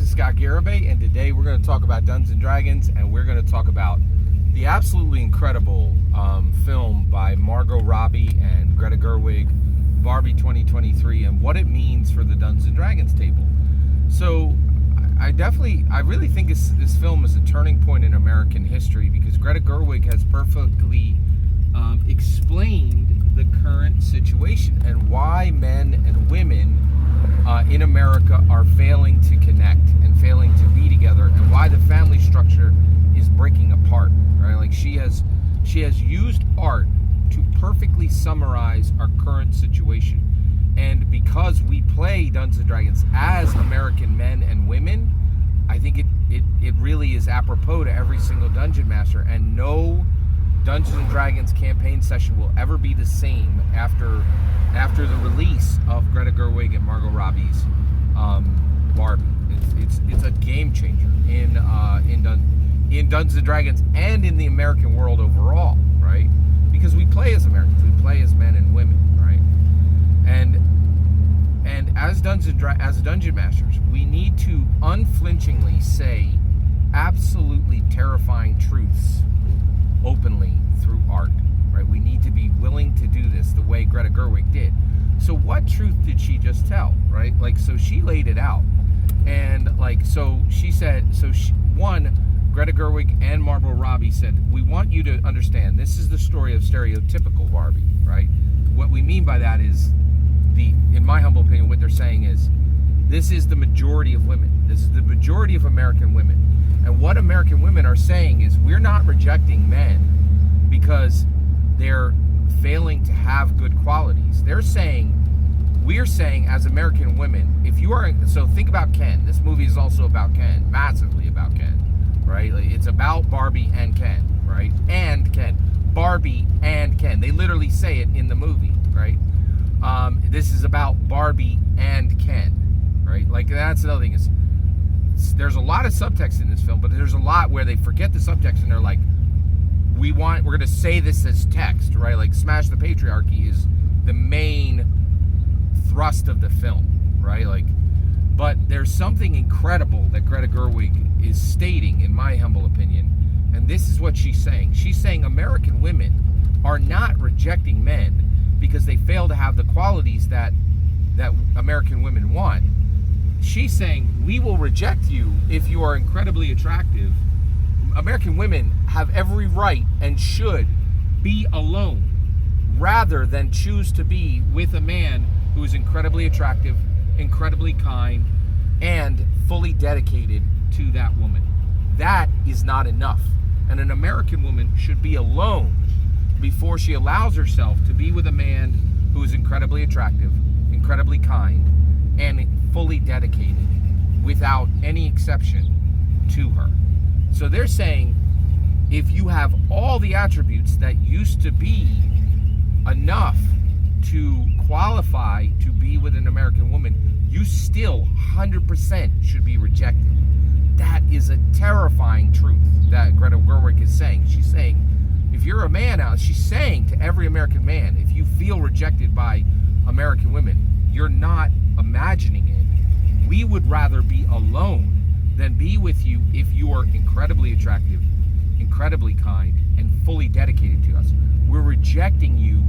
is Scott Garibay, and today we're going to talk about Dungeons & Dragons, and we're going to talk about the absolutely incredible film by Margo, Robbie, and Greta Gerwig, Barbie 2023, and what it means for the Dungeons & Dragons table. So I really think this film is a turning point in American history, because Greta Gerwig has perfectly explained the current situation and why men and women in America are failing to connect and failing to be together, and why the family structure is breaking apart. Right? Like she has used art to perfectly summarize our current situation. And because we play Dungeons & Dragons as American men and women, I think it really is apropos to every single Dungeon Master, and no Dungeons & Dragons campaign session will ever be the same after the release of Greta Gerwig and Margo Robbie's Barbie. It's a game changer in Dungeons & Dragons and in the American world overall, right? Because we play as Americans, we play as men and women, right? And as Dungeon Masters, we need to unflinchingly say absolutely terrifying truths openly through art, right? We need to be willing to do this the way Greta Gerwig did. So what truth did she just tell, right? So she laid it out. And she said, Greta Gerwig and Margot Robbie said, we want you to understand, this is the story of stereotypical Barbie, right? What we mean by that is, in my humble opinion, what they're saying is, this is the majority of women. This is the majority of American women. And what American women are saying is, we're not rejecting men because they're failing to have good qualities. We're saying as American women, so think about Ken. This movie is also about Ken, massively about Ken, right? It's about Barbie and Ken, right? And Ken. Barbie and Ken. They literally say it in the movie, right? This is about Barbie and Ken, right? That's another thing, is there's a lot of subtext in this film, but there's a lot where they forget the subtext and they're like, we're going to say this as text, right? Smash the Patriarchy is the main thrust of the film, right? But there's something incredible that Greta Gerwig is stating, in my humble opinion, and this is what she's saying. She's saying American women are not rejecting men because they fail to have the qualities that American women want. She's saying, we will reject you if you are incredibly attractive. American women have every right and should be alone rather than choose to be with a man who is incredibly attractive, incredibly kind, and fully dedicated to that woman. That is not enough. And an American woman should be alone before she allows herself to be with a man who is incredibly attractive, incredibly kind, and fully dedicated without any exception to her. So they're saying, if you have all the attributes that used to be enough to qualify to be with an American woman, you still 100% should be rejected. That is a terrifying truth that Greta Gerwig is saying. She's saying, if you're a man out, she's saying to every American man, if you feel rejected by American women, you're not imagining it. We would rather be alone than be with you if you are incredibly attractive, incredibly kind, and fully dedicated to us. We're rejecting you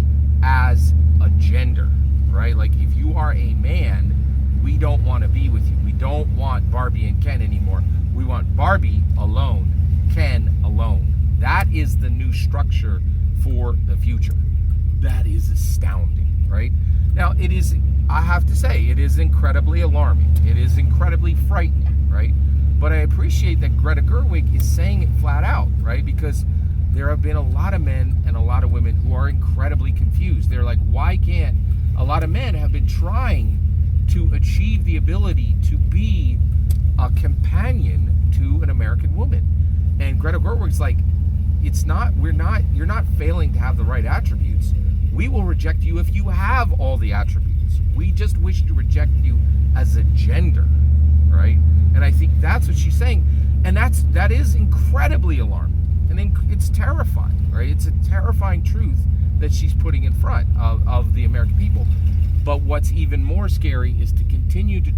as a gender, right? If you are a man, we don't want to be with you. We don't want Barbie and Ken anymore. We want Barbie alone, Ken alone. That is the new structure for the future. That is astounding, right? Now, I have to say, it is incredibly alarming. It is incredibly frightening, right? But I appreciate that Greta Gerwig is saying it flat out, right? Because there have been a lot of men and a lot of women who are incredibly confused. They're like, why can't a lot of men have been trying to achieve the ability to be a companion to an American woman? And Greta Gerwig's like, you're not failing to have the right attributes. We will reject you if you have all the attributes. We just wish to reject you as a gender, right? And I think that's what she's saying. And that is incredibly alarming. And it's terrifying, right? It's a terrifying truth that she's putting in front of the American people. But what's even more scary is to continue to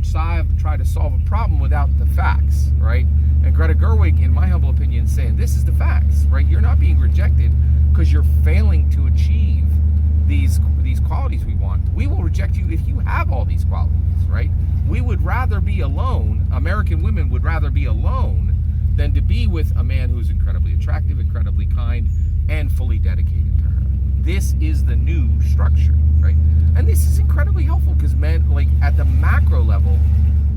try to solve a problem without the facts, right? And Greta Gerwig, in my humble opinion, is saying this is the facts, right? You're not being rejected because you're failing to achieve these qualities we want. We will reject you if you have all these qualities, right? We would rather be alone. American women would rather be alone than to be with a man who's incredibly attractive, incredibly kind, and fully dedicated to her. This is the new structure, right? And this is incredibly helpful because men, like at the macro level,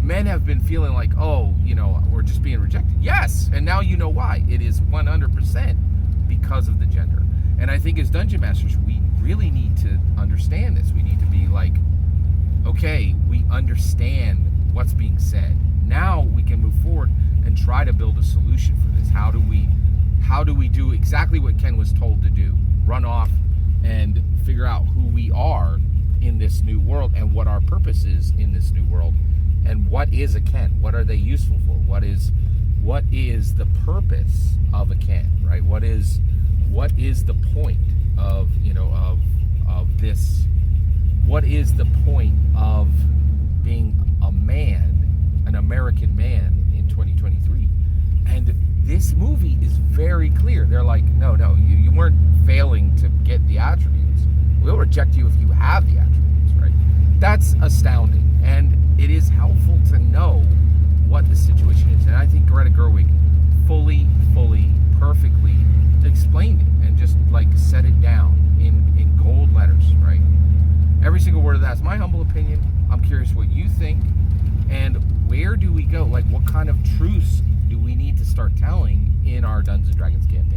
men have been feeling like, oh, we're just being rejected. Yes, and now you know why. It is 100% because of the gender. And I think as Dungeon Masters, we really need to understand this. We need to be like, okay, we understand what's being said. Now we can move forward and try to build a solution for this. How do we do exactly what Ken was told to do? Run off and figure out who we are in this new world and what our purpose is in this new world. And what is a Ken? What are they useful for? What is the purpose of a Ken, right? What is the point of this? What is the point of being a man, an American man in 2023? And this movie is very clear. They're like, no, you weren't failing to get the attributes. We'll reject you if you have the attributes, right? That's astounding. And it is helpful to know what the situation is. And I think Greta Gerwig fully, perfectly explained it and just like set it down in gold letters, right? Every single word of that's my humble opinion. I'm curious what you think. And where do we go? Like, what kind of truths do we need to start telling in our Dungeons & Dragons campaign?